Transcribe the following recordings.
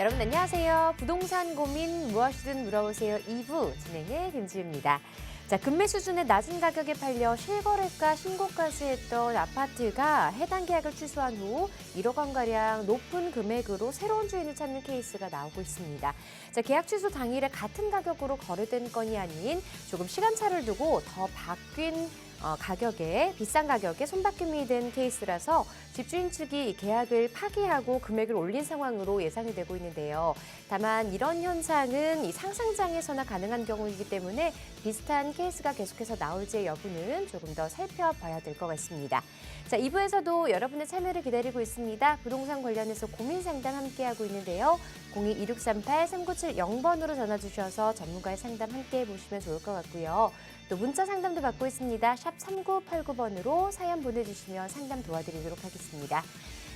여러분 안녕하세요. 부동산 고민 무엇이든 물어보세요 2부 진행의 김지우입니다. 자, 금매 수준의 낮은 가격에 팔려 실거래가 신고가세 했던 아파트가 해당 계약을 취소한 후 1억 원가량 높은 금액으로 새로운 주인을 찾는 케이스가 나오고 있습니다. 자, 계약 취소 당일에 같은 가격으로 거래된 건이 아닌 조금 시간차를 두고 더 바뀐 가격에 비싼 가격에 손바뀜이 된 케이스라서 집주인 측이 계약을 파기하고 금액을 올린 상황으로 예상이 되고 있는데요. 다만 이런 현상은 이 상상장에서나 가능한 경우이기 때문에 비슷한 케이스가 계속해서 나올지의 여부는 조금 더 살펴봐야 될 것 같습니다. 자, 2부에서도 여러분의 참여를 기다리고 있습니다. 부동산 관련해서 고민 상담 함께하고 있는데요. 02-2638-3970번으로 전화 주셔서 전문가의 상담 함께해 보시면 좋을 것 같고요. 또 문자 상담도 받고 있습니다. 샵 3989번으로 사연 보내주시면 상담 도와드리도록 하겠습니다.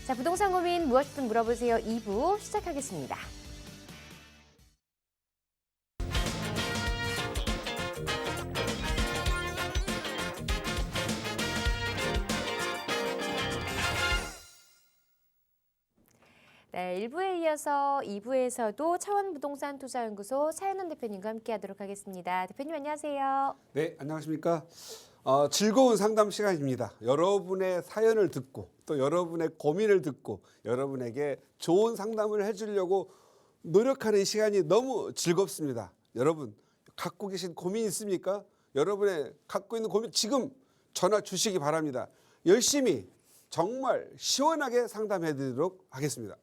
자, 부동산 고민 무엇이든 물어보세요 2부 시작하겠습니다. 네, 1부에 이어서 2부에서도 차원부동산 투자연구소 차현원 대표님과 함께하도록 하겠습니다. 대표님 안녕하세요. 네, 안녕하십니까. 즐거운 상담 시간입니다. 여러분의 사연을 듣고 또 여러분의 고민을 듣고 여러분에게 좋은 상담을 해주려고 노력하는 시간이 너무 즐겁습니다. 여러분 갖고 계신 고민 있습니까? 여러분의 갖고 있는 고민 지금 전화 주시기 바랍니다. 열심히 정말 시원하게 상담해 드리도록 하겠습니다.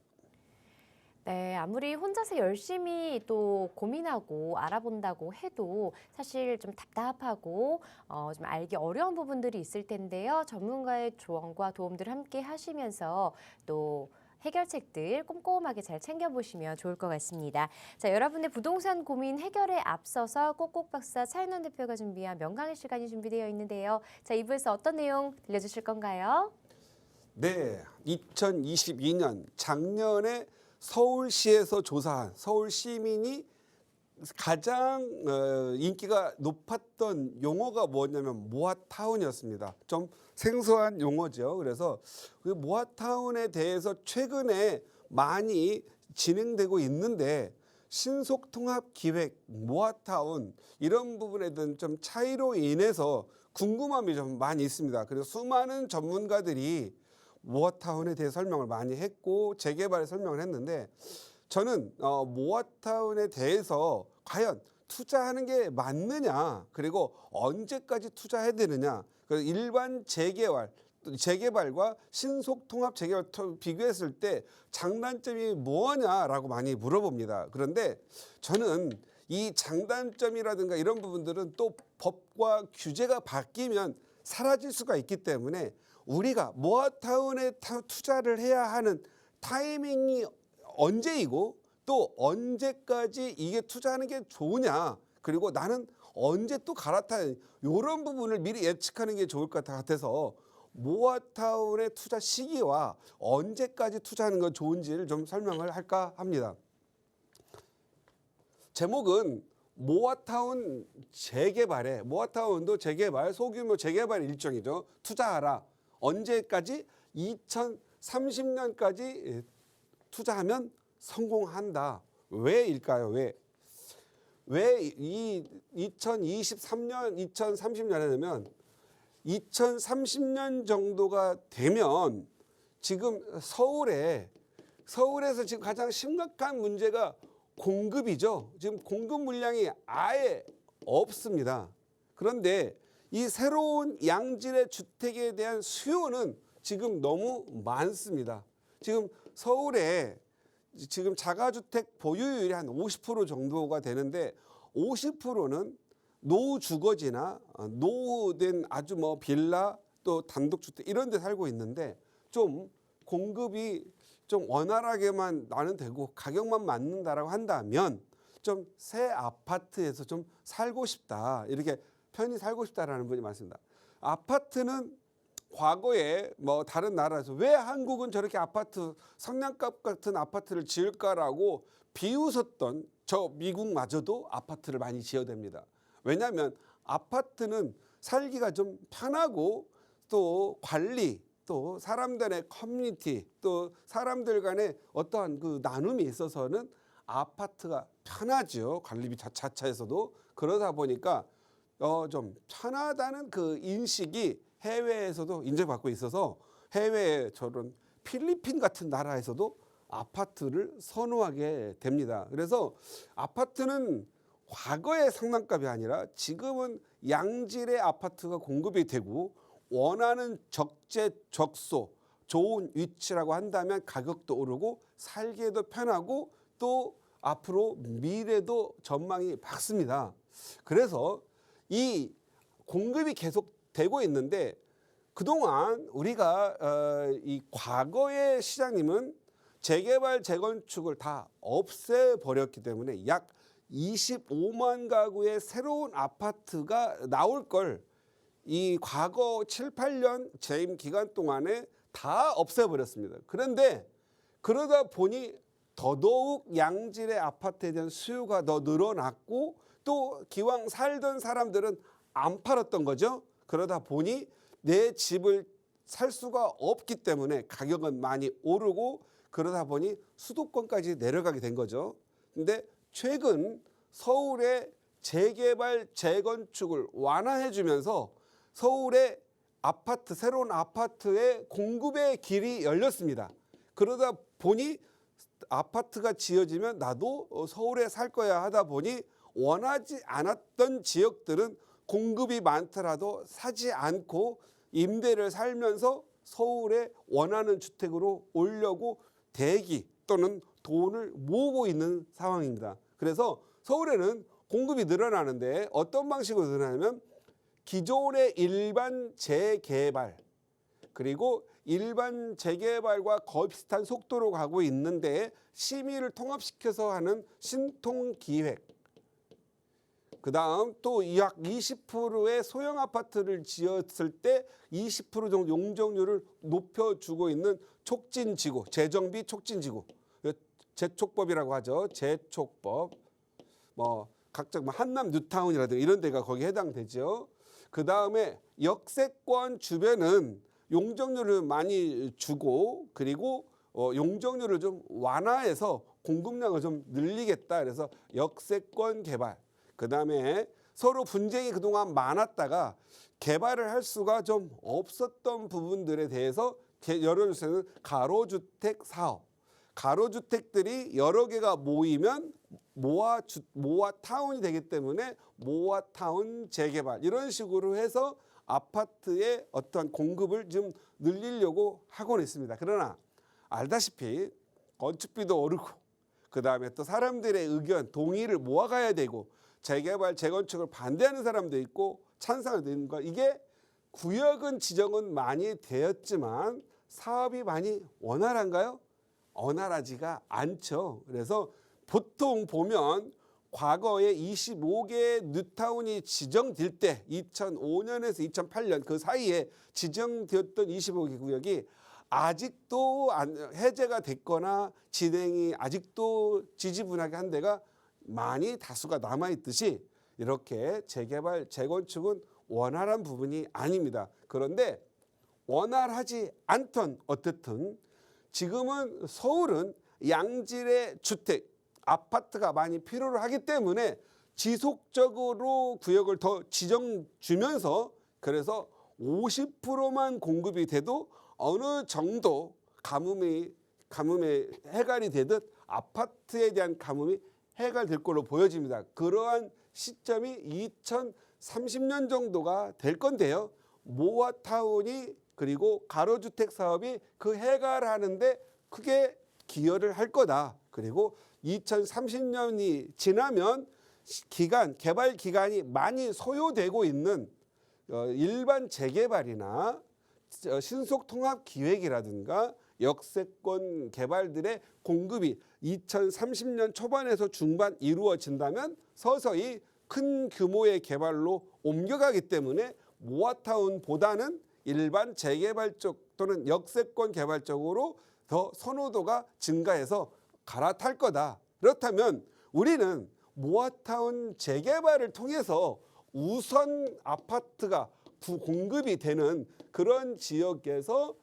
네, 아무리 혼자서 열심히 또 고민하고 알아본다고 해도 사실 좀 답답하고 좀 알기 어려운 부분들이 있을 텐데요. 전문가의 조언과 도움들 함께 하시면서 또 해결책들 꼼꼼하게 잘 챙겨보시면 좋을 것 같습니다. 자, 여러분의 부동산 고민 해결에 앞서서 꼭꼭 박사 차윤원 대표가 준비한 명강의 시간이 준비되어 있는데요. 자, 2부에서 어떤 내용 들려주실 건가요? 네, 2022년 작년에 서울시에서 조사한 서울 시민이 가장 인기가 높았던 용어가 뭐냐면 모아타운이었습니다. 좀 생소한 용어죠. 그래서 그 모아타운에 대해서 최근에 많이 진행되고 있는데 신속통합기획, 모아타운 이런 부분에 대한 좀 차이로 인해서 궁금함이 좀 많이 있습니다. 그래서 수많은 전문가들이 모아타운에 대해 설명을 많이 했고 재개발에 설명을 했는데 저는 모아타운에 대해서 과연 투자하는 게 맞느냐 그리고 언제까지 투자해야 되느냐 그래서 일반 재개발과 신속통합 재개발 비교했을 때 장단점이 뭐냐라고 많이 물어봅니다. 그런데 저는 이 장단점이라든가 이런 부분들은 또 법과 규제가 바뀌면 사라질 수가 있기 때문에 우리가 모아타운에 투자를 해야 하는 타이밍이 언제이고 또 언제까지 이게 투자하는 게 좋으냐 그리고 나는 언제 또 갈아타야 이런 부분을 미리 예측하는 게 좋을 것 같아서 모아타운의 투자 시기와 언제까지 투자하는 건 좋은지를 좀 설명을 할까 합니다. 제목은 모아타운 재개발에 모아타운도 재개발 소규모 재개발 일정이죠. 투자하라. 언제까지? 2030년까지 투자하면 성공한다. 왜일까요? 왜 이 2023년, 2030년에 되면 2030년 정도가 되면 지금 서울에서 지금 가장 심각한 문제가 공급이죠. 지금 공급 물량이 아예 없습니다. 그런데 이 새로운 양질의 주택에 대한 수요는 지금 너무 많습니다. 지금 서울에 지금 자가주택 보유율이 한 50% 정도가 되는데 50%는 노후 주거지나 노후된 아주 뭐 빌라 또 단독주택 이런 데 살고 있는데 좀 공급이 좀 원활하게만 나는 되고 가격만 맞는다라고 한다면 좀 새 아파트에서 좀 살고 싶다 이렇게 편히 살고 싶다라는 분이 많습니다. 아파트는 과거에 뭐 다른 나라에서 왜 한국은 저렇게 아파트 성냥갑 같은 아파트를 지을까라고 비웃었던 저 미국마저도 아파트를 많이 지어댑니다. 왜냐하면 아파트는 살기가 좀 편하고 또 관리 또 사람들의 커뮤니티 또 사람들 간의 어떠한 그 나눔이 있어서는 아파트가 편하죠. 관리비 자체에서도. 그러다 보니까 좀 편하다는 그 인식이 해외에서도 인정받고 있어서 해외에 저런 필리핀 같은 나라에서도 아파트를 선호하게 됩니다. 그래서 아파트는 과거의 상단값이 아니라 지금은 양질의 아파트가 공급이 되고 원하는 적재적소 좋은 위치라고 한다면 가격도 오르고 살기에도 편하고 또 앞으로 미래도 전망이 밝습니다. 그래서 이 공급이 계속 되고 있는데 그동안 우리가 이 과거의 시장님은 재개발 재건축을 다 없애버렸기 때문에 약 25만 가구의 새로운 아파트가 나올 걸 이 과거 7, 8년 재임 기간 동안에 다 없애버렸습니다. 그런데 그러다 보니 더더욱 양질의 아파트에 대한 수요가 더 늘어났고 또 기왕 살던 사람들은 안 팔았던 거죠. 그러다 보니 내 집을 살 수가 없기 때문에 가격은 많이 오르고 그러다 보니 수도권까지 내려가게 된 거죠. 근데 최근 서울의 재개발 재건축을 완화해 주면서 서울의 아파트 새로운 아파트의 공급의 길이 열렸습니다. 그러다 보니 아파트가 지어지면 나도 서울에 살 거야 하다 보니 원하지 않았던 지역들은 공급이 많더라도 사지 않고 임대를 살면서 서울에 원하는 주택으로 오려고 대기 또는 돈을 모으고 있는 상황입니다. 그래서 서울에는 공급이 늘어나는데 어떤 방식으로 늘어나냐면 기존의 일반 재개발 그리고 일반 재개발과 거의 비슷한 속도로 가고 있는데 심의를 통합시켜서 하는 신통기획 그다음 또 약 20%의 소형 아파트를 지었을 때 20% 정도 용적률을 높여주고 있는 촉진지구, 재정비 촉진지구, 재촉법이라고 하죠. 재촉법, 뭐 각자 한남 뉴타운이라든가 이런 데가 거기에 해당되죠. 그 다음에 역세권 주변은 용적률을 많이 주고 그리고 용적률을 좀 완화해서 공급량을 좀 늘리겠다. 그래서 역세권 개발. 그 다음에 서로 분쟁이 그동안 많았다가 개발을 할 수가 좀 없었던 부분들에 대해서 열어주는 가로주택 사업. 가로주택들이 여러 개가 모이면 모아타운이 되기 때문에 모아타운 재개발 이런 식으로 해서 아파트의 어떠한 공급을 좀 늘리려고 하고는 있습니다. 그러나 알다시피 건축비도 오르고 그다음에 또 사람들의 의견 동의를 모아가야 되고 재개발 재건축을 반대하는 사람도 있고 찬성을 드리는 거 이게 구역은 지정은 많이 되었지만 사업이 많이 원활한가요? 원활하지가 않죠. 그래서 보통 보면 과거에 25개의 뉴타운이 지정될 때 2005년에서 2008년 그 사이에 지정되었던 25개 구역이 아직도 해제가 됐거나 진행이 아직도 지지분하게 한 데가 많이 다수가 남아있듯이 이렇게 재개발 재건축은 원활한 부분이 아닙니다. 그런데 원활하지 않던 어쨌든 지금은 서울은 양질의 주택, 아파트가 많이 필요로 하기 때문에 지속적으로 구역을 더 지정 주면서 그래서 50%만 공급이 돼도 어느 정도 가뭄에 해갈이 되듯 아파트에 대한 가뭄이 해갈될 걸로 보여집니다. 그러한 시점이 2030년 정도가 될 건데요. 모아타운이 그리고 가로주택 사업이 그 해갈하는데 크게 기여를 할 거다. 그리고 2030년이 지나면 개발 기간이 많이 소요되고 있는 일반 재개발이나 신속통합기획이라든가 역세권 개발들의 공급이 2030년 초반에서 중반 이루어진다면 서서히 큰 규모의 개발로 옮겨가기 때문에 모아타운보다는 일반 재개발 쪽 또는 역세권 개발 쪽으로 더 선호도가 증가해서 갈아탈 거다. 그렇다면 우리는 모아타운 재개발을 통해서 우선 아파트가 공급이 되는 그런 지역에서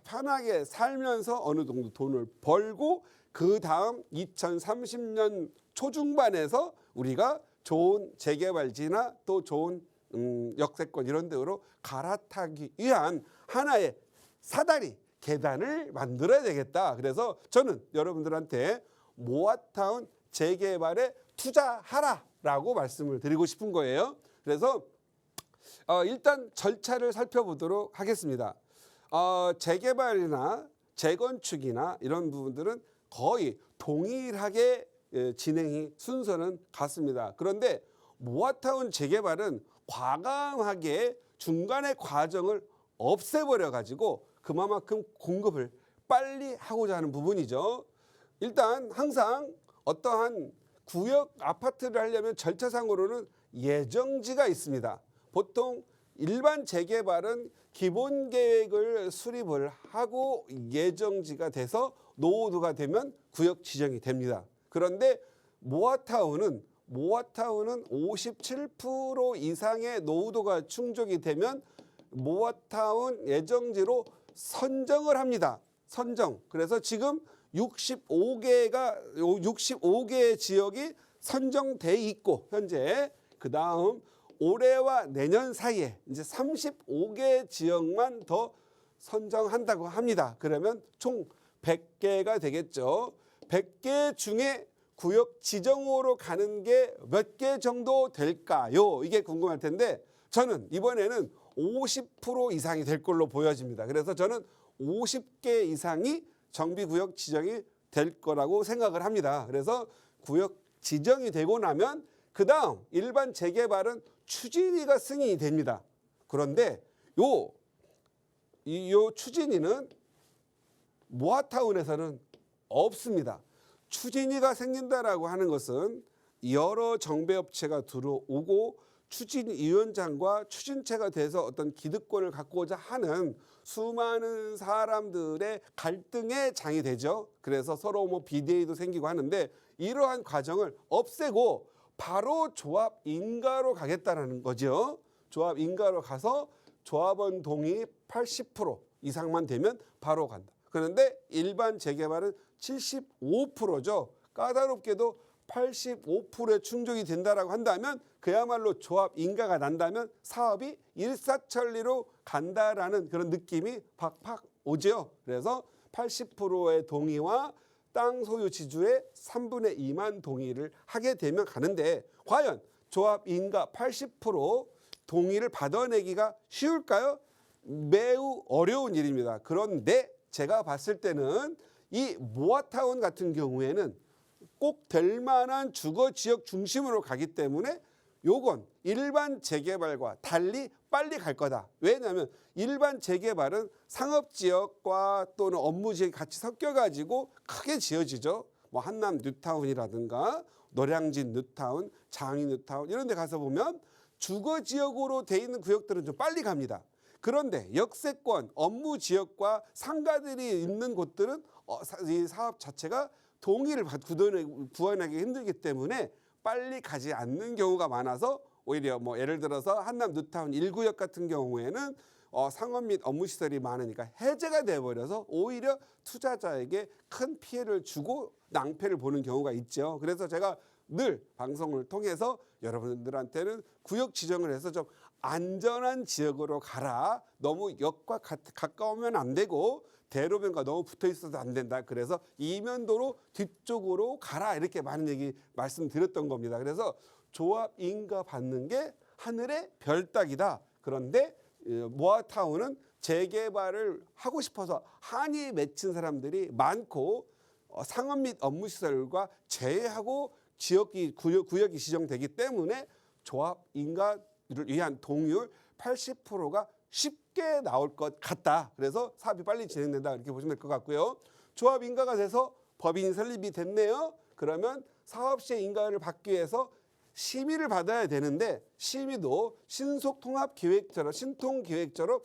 편하게 살면서 어느 정도 돈을 벌고 그 다음 2030년 초중반에서 우리가 좋은 재개발지나 또 좋은 역세권 이런 데로 갈아타기 위한 하나의 사다리 계단을 만들어야 되겠다. 그래서 저는 여러분들한테 모아타운 재개발에 투자하라라고 말씀을 드리고 싶은 거예요. 그래서 일단 절차를 살펴보도록 하겠습니다. 재개발이나 재건축이나 이런 부분들은 거의 동일하게 진행이 순서는 같습니다. 그런데 모아타운 재개발은 과감하게 중간의 과정을 없애버려 가지고 그만큼 공급을 빨리 하고자 하는 부분이죠. 일단 항상 어떠한 구역 아파트를 하려면 절차상으로는 예정지가 있습니다. 보통 일반 재개발은 기본 계획을 수립을 하고 예정지가 돼서 노후도가 되면 구역 지정이 됩니다. 그런데 모아타운은 57% 이상의 노후도가 충족이 되면 모아타운 예정지로 선정을 합니다. 선정. 그래서 지금 65개의 지역이 선정돼 있고 현재 그다음 올해와 내년 사이에 이제 35개 지역만 더 선정한다고 합니다. 그러면 총 100개가 되겠죠. 100개 중에 구역 지정으로 가는 게 몇 개 정도 될까요? 이게 궁금할 텐데 저는 이번에는 50% 이상이 될 걸로 보여집니다. 그래서 저는 50개 이상이 정비구역 지정이 될 거라고 생각을 합니다. 그래서 구역 지정이 되고 나면 그 다음 일반 재개발은 추진위가 승인이 됩니다. 그런데 요 추진위는 모아타운에서는 없습니다. 추진위가 생긴다라고 하는 것은 여러 정비업체가 들어오고 추진위원장과 추진체가 돼서 어떤 기득권을 갖고자 하는 수많은 사람들의 갈등의 장이 되죠. 그래서 서로 뭐 비대위도 생기고 하는데 이러한 과정을 없애고 바로 조합 인가로 가겠다는 거죠. 조합 인가로 가서 조합원 동의 80% 이상만 되면 바로 간다. 그런데 일반 재개발은 75%죠. 까다롭게도 85%에 충족이 된다라고 한다면 그야말로 조합 인가가 난다면 사업이 일사천리로 간다라는 그런 느낌이 팍팍 오죠. 그래서 80%의 동의와 땅 소유 지주의 3분의 2만 동의를 하게 되면 가는데 과연 조합 인가 80% 동의를 받아내기가 쉬울까요? 매우 어려운 일입니다. 그런데 제가 봤을 때는 이 모아타운 같은 경우에는 꼭 될 만한 주거지역 중심으로 가기 때문에 요건 일반 재개발과 달리 빨리 갈 거다. 왜냐하면 일반 재개발은 상업지역과 또는 업무지역이 같이 섞여가지고 크게 지어지죠. 뭐 한남 뉴타운이라든가 노량진 뉴타운, 장위 뉴타운 이런 데 가서 보면 주거지역으로 돼 있는 구역들은 좀 빨리 갑니다. 그런데 역세권, 업무지역과 상가들이 있는 곳들은 이 사업 자체가 동의를 구현하기 힘들기 때문에 빨리 가지 않는 경우가 많아서 오히려 뭐 예를 들어서 한남 뉴타운 1구역 같은 경우에는 상업 및 업무시설이 많으니까 해제가 돼버려서 오히려 투자자에게 큰 피해를 주고 낭패를 보는 경우가 있죠. 그래서 제가 늘 방송을 통해서 여러분들한테는 구역 지정을 해서 좀 안전한 지역으로 가라. 너무 역과 가까우면 안 되고 대로변과 너무 붙어 있어도 안 된다. 그래서 이면도로 뒤쪽으로 가라. 이렇게 많은 얘기 말씀드렸던 겁니다. 그래서 조합 인가 받는 게 하늘의 별 따기다. 그런데 모아타운은 재개발을 하고 싶어서 한이 맺힌 사람들이 많고 상업 및 업무시설과 제외하고 구역이 지정되기 때문에 조합 인가를 위한 동의율 80%가 쉽게 나올 것 같다. 그래서 사업이 빨리 진행된다. 이렇게 보시면 될 것 같고요. 조합 인가가 돼서 법인 설립이 됐네요. 그러면 사업시의 인가를 받기 위해서 심의를 받아야 되는데 심의도 신속통합기획처럼 신통기획처럼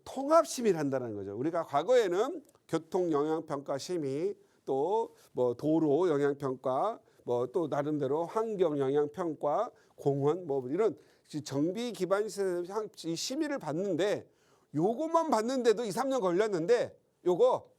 통합심의를 한다는 거죠. 우리가 과거에는 교통영향평가 심의 또 뭐 도로 영향평가 뭐 또 나름대로 환경영향평가 공원 뭐 이런 정비 기반 시설 심의를 받는데 요것만 받는데도 2, 3년 걸렸는데 요거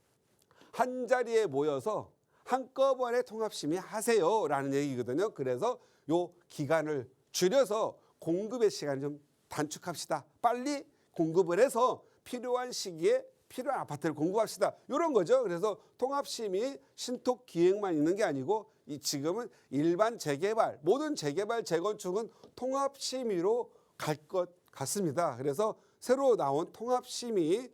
한 자리에 모여서 한꺼번에 통합심의하세요라는 얘기거든요. 그래서 요 기간을 줄여서 공급의 시간 좀 단축합시다. 빨리 공급을 해서 필요한 시기에 필요한 아파트를 공급합시다. 이런 거죠. 그래서 통합심의 신톡 기획만 있는 게 아니고 지금은 일반 재개발, 모든 재개발, 재건축은 통합심의로 갈 것 같습니다. 그래서 새로 나온 통합심의,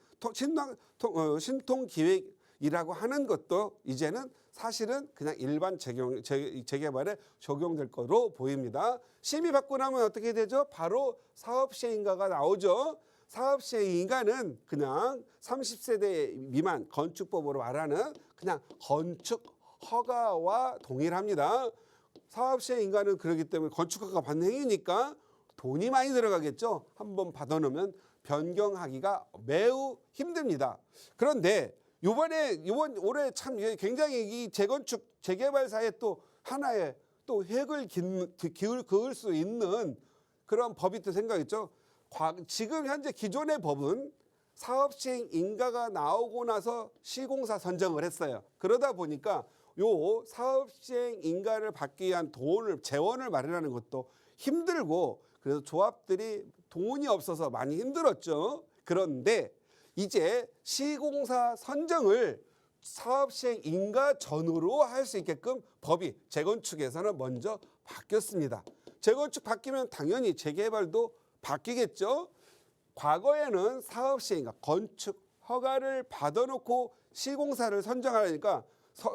신통기획이라고 하는 것도 이제는 사실은 그냥 일반 재개발에 적용될 거로 보입니다. 심의 받고 나면 어떻게 되죠? 바로 사업시행인가가 나오죠. 사업시행인가는 그냥 30세대 미만 건축법으로 말하는 그냥 건축 허가와 동일합니다. 사업시행인가는 그렇기 때문에 건축허가 받는 행위니까 돈이 많이 들어가겠죠. 한번 받아놓으면 변경하기가 매우 힘듭니다. 그런데 이번 올해 참 굉장히 이 재건축 재개발사에 또 하나의 또 획을 그을 수 있는 그런 법이 또 생각했죠. 지금 현재 기존의 법은 사업시행 인가가 나오고 나서 시공사 선정을 했어요. 그러다 보니까 요 사업시행 인가를 받기 위한 재원을 마련하는 것도 힘들고 그래서 조합들이 돈이 없어서 많이 힘들었죠. 그런데 이제 시공사 선정을 사업시행 인가 전후로 할 수 있게끔 법이 재건축에서는 먼저 바뀌었습니다. 재건축 바뀌면 당연히 재개발도 바뀌겠죠. 과거에는 사업시행인가 건축 허가를 받아놓고 시공사를 선정하려니까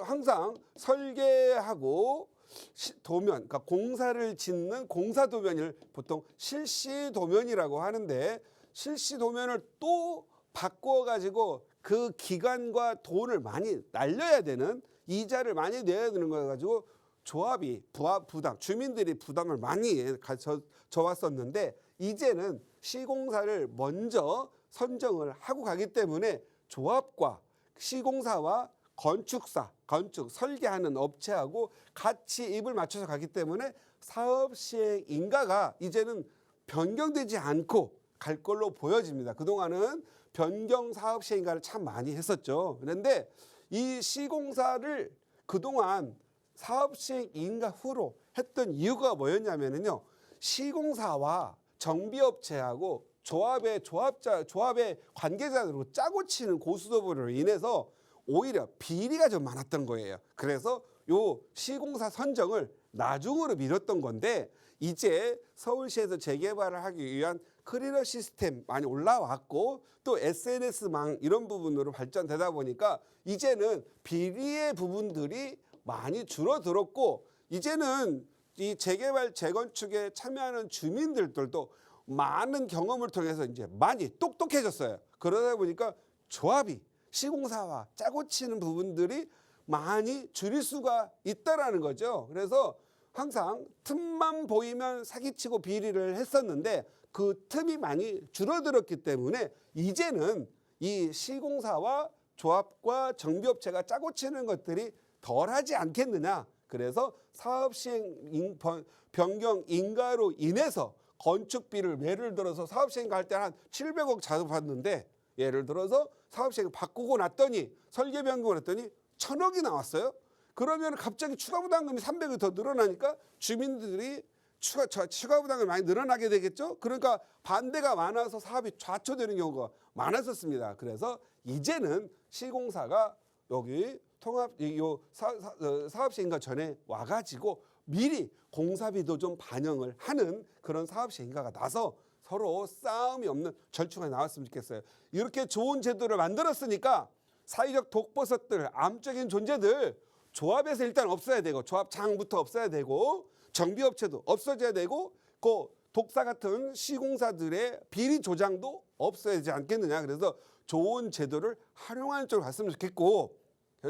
항상 설계하고 도면, 그러니까 공사를 짓는 공사 도면을 보통 실시 도면이라고 하는데 실시 도면을 또 바꿔가지고 그 기간과 돈을 많이 날려야 되는 이자를 많이 내야 되는 거 가지고 조합이 부담, 주민들이 부담을 많이 져왔었는데 이제는 시공사를 먼저 선정을 하고 가기 때문에 조합과 시공사와 건축사, 건축 설계하는 업체하고 같이 입을 맞춰서 가기 때문에 사업시행 인가가 이제는 변경되지 않고 갈 걸로 보여집니다. 그동안은 변경 사업시행 인가를 참 많이 했었죠. 그런데 이 시공사를 그동안 사업시행 인가 후로 했던 이유가 뭐였냐면요. 시공사와 정비업체하고 조합의 관계자들로 짜고 치는 고수도부로 인해서 오히려 비리가 좀 많았던 거예요. 그래서 요 시공사 선정을 나중으로 미뤘던 건데 이제 서울시에서 재개발을 하기 위한 클리너 시스템 많이 올라왔고 또 SNS망 이런 부분으로 발전되다 보니까 이제는 비리의 부분들이 많이 줄어들었고 이제는 이 재개발 재건축에 참여하는 주민들도 많은 경험을 통해서 이제 많이 똑똑해졌어요. 그러다 보니까 조합이 시공사와 짜고 치는 부분들이 많이 줄일 수가 있다라는 거죠. 그래서 항상 틈만 보이면 사기치고 비리를 했었는데 그 틈이 많이 줄어들었기 때문에 이제는 이 시공사와 조합과 정비업체가 짜고 치는 것들이 덜하지 않겠느냐. 그래서 사업시행 변경 인가로 인해서 건축비를 예를 들어서 사업시행 갈 때 한 700억 잡았는데 예를 들어서 사업시행 바꾸고 났더니 설계 변경을 했더니 1,000억이 나왔어요. 그러면 갑자기 추가 부담금이 300이 더 늘어나니까 주민들이 추가 부담금이 많이 늘어나게 되겠죠. 그러니까 반대가 많아서 사업이 좌초되는 경우가 많았었습니다. 그래서 이제는 시공사가 여기 사업시행인가 전에 와가지고 미리 공사비도 좀 반영을 하는 그런 사업시행인가가 나서 서로 싸움이 없는 절충안이 나왔으면 좋겠어요. 이렇게 좋은 제도를 만들었으니까 사회적 독버섯들, 암적인 존재들 조합에서 일단 없어야 되고 조합장부터 없어야 되고 정비업체도 없어져야 되고 그 독사 같은 시공사들의 비리 조장도 없어야 되지 않겠느냐. 그래서 좋은 제도를 활용하는 쪽으로 갔으면 좋겠고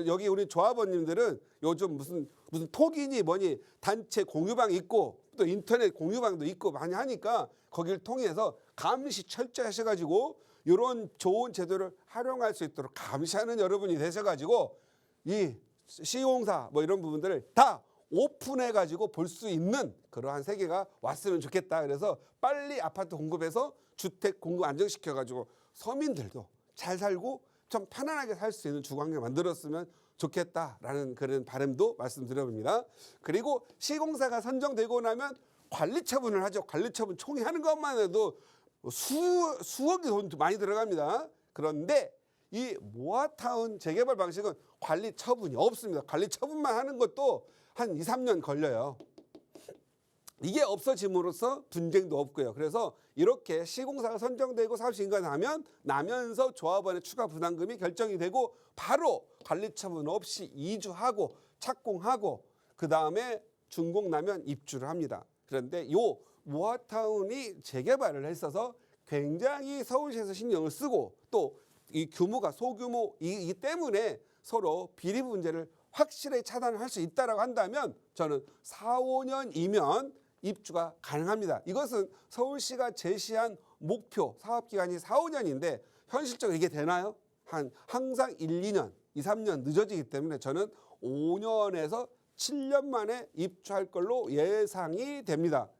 여기 우리 조합원님들은 요즘 무슨 톡이니 뭐니 단체 공유방 있고 또 인터넷 공유방도 있고 많이 하니까 거기를 통해서 감시 철저히 하셔가지고 이런 좋은 제도를 활용할 수 있도록 감시하는 여러분이 되셔가지고 이 시공사 뭐 이런 부분들을 다 오픈해가지고 볼 수 있는 그러한 세계가 왔으면 좋겠다. 그래서 빨리 아파트 공급해서 주택 공급 안정시켜가지고 서민들도 잘 살고 좀 편안하게 살 수 있는 주거환경을 만들었으면 좋겠다라는 그런 바람도 말씀드려봅니다. 그리고 시공사가 선정되고 나면 관리 처분을 하죠. 관리 처분 총회하는 것만 해도 수억이 돈 많이 들어갑니다. 그런데 이 모아타운 재개발 방식은 관리 처분이 없습니다. 관리 처분만 하는 것도 한 2, 3년 걸려요. 이게 없어짐으로써 분쟁도 없고요. 그래서 이렇게 시공사가 선정되고 사업 시행가 나면서 조합원의 추가 부담금이 결정이 되고 바로 관리 처분 없이 이주하고 착공하고 그다음에 준공 나면 입주를 합니다. 그런데 요 모아타운이 재개발을 했어서 굉장히 서울시에서 신경을 쓰고 또 이 규모가 소규모 이 때문에 서로 비리 문제를 확실하게 차단할 수 있다라고 한다면 저는 4, 5년이면 입주가 가능합니다. 이것은 서울시가 제시한 목표 사업 기간이 4, 5년인데 현실적으로 이게 되나요? 항상 1, 2년, 2, 3년 늦어지기 때문에 저는 5년에서 7년 만에 입주할 걸로 예상이 됩니다.